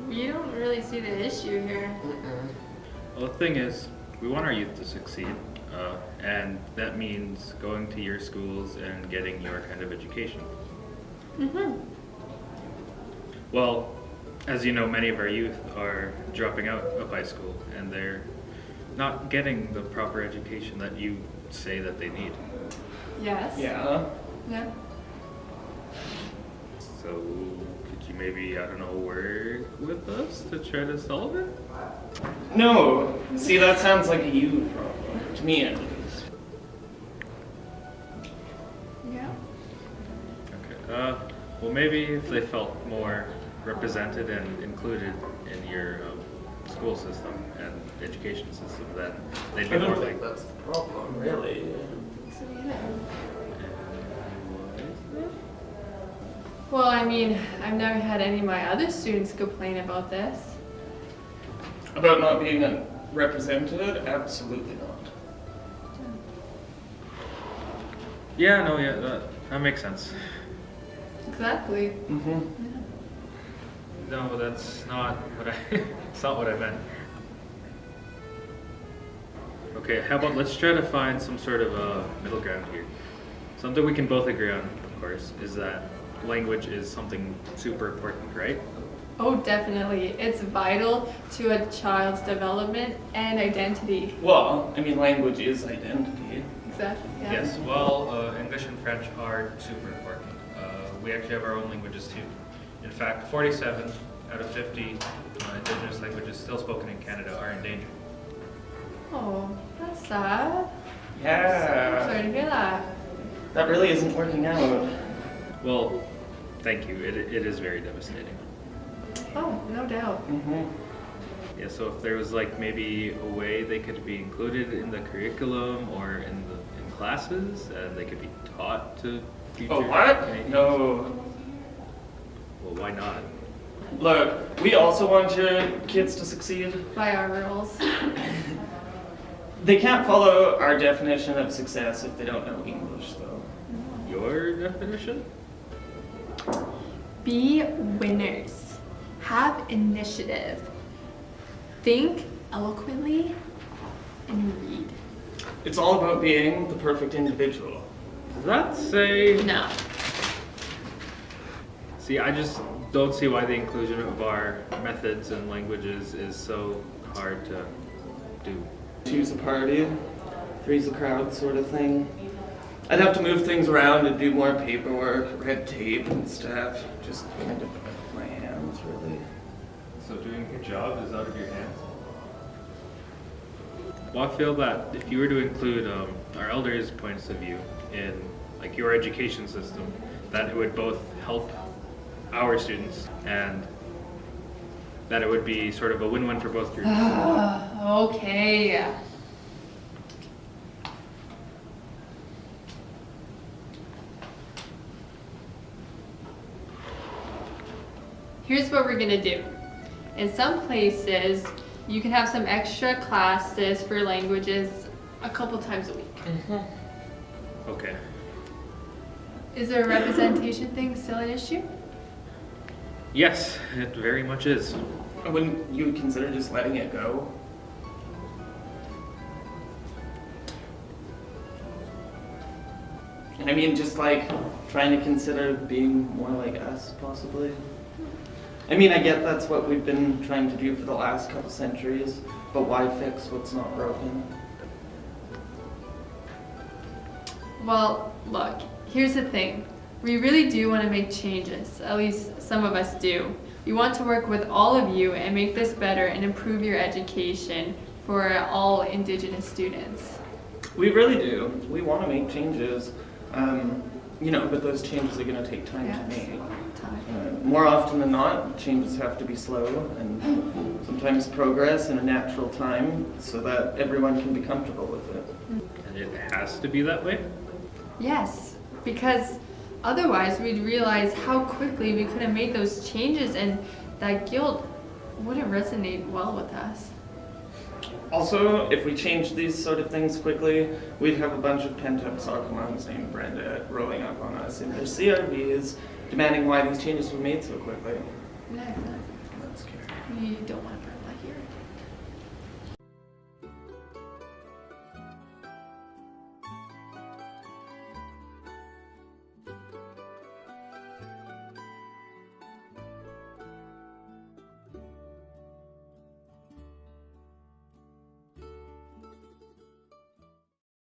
We don't really see the issue here. Well, the thing is, we want our youth to succeed, and that means going to your schools and getting your kind of education. Mm-hmm. Well, as you know, many of our youth are dropping out of high school, and they're not getting the proper education that you say that they need. Yes. Yeah. Yeah. So, could you maybe, I don't know, work with us to try to solve it? No. See, that sounds like a you problem. To me, at least. Yeah. Okay. Well, maybe if they felt more represented and included in your school system and education system, then they'd be I more don't like. think that's the problem, really. So, yeah. Well, I mean, I've never had any of my other students complain about this. About not being represented? Absolutely not. Yeah, no, yeah, that makes sense. Exactly. Mm-hmm. No, that's not what I. It's not what I meant. Okay, how about let's try to find some sort of a middle ground here. Something we can both agree on, of course, is that language is something super important, right? Oh, definitely. It's vital to a child's development and identity. Well, I mean, language is identity. Exactly. Yeah. Yes, well, English and French are super important. We actually have our own languages too. In fact, 47 out of 50 indigenous languages still spoken in Canada are endangered. Oh, that's sad. Yeah. Sorry to hear that. That really isn't working out. Well, thank you. It is very devastating. Oh, no doubt. Mm-hmm. Yeah, so if there was like maybe a way they could be included in the curriculum or in classes, and they could be taught to future Oh, what? Canadians. No. Well, why not? Look, we also want your kids to succeed. By our rules. They can't follow our definition of success if they don't know English, though. Your definition? Be winners. Have initiative. Think eloquently and read. It's all about being the perfect individual. Does that say? No. See, I just don't see why the inclusion of our methods and languages is so hard to do. Two's a party, three's a crowd sort of thing. I'd have to move things around and do more paperwork, red tape and stuff. Just kind of my hands, really. So doing your job is out of your hands? Well, I feel that if you were to include our elders' points of view in like your education system, that it would both help our students and that it would be sort of a win-win for both groups. Okay. Here's what we're gonna do. In some places, you can have some extra classes for languages a couple times a week. Okay. Is there a representation thing still an issue? Yes, it very much is. Wouldn't you consider just letting it go? I mean, just like trying to consider being more like us, possibly. I mean, I get that's what we've been trying to do for the last couple centuries, but why fix what's not broken? Well, look, here's the thing. We really do want to make changes, at least some of us do. We want to work with all of you and make this better and improve your education for all Indigenous students. We really do. We want to make changes, but those changes are going to take time to make. More often than not, changes have to be slow and sometimes progress in a natural time so that everyone can be comfortable with it. And it has to be that way? Yes, because otherwise we'd realize how quickly we could have made those changes and that guilt wouldn't resonate well with us. Also, if we changed these sort of things quickly, we'd have a bunch of pent-up soccer moms named Brenda rolling up on us in their CRVs, demanding why these changes were made so quickly. Yeah, exactly. That's scary. We don't want to burn that here.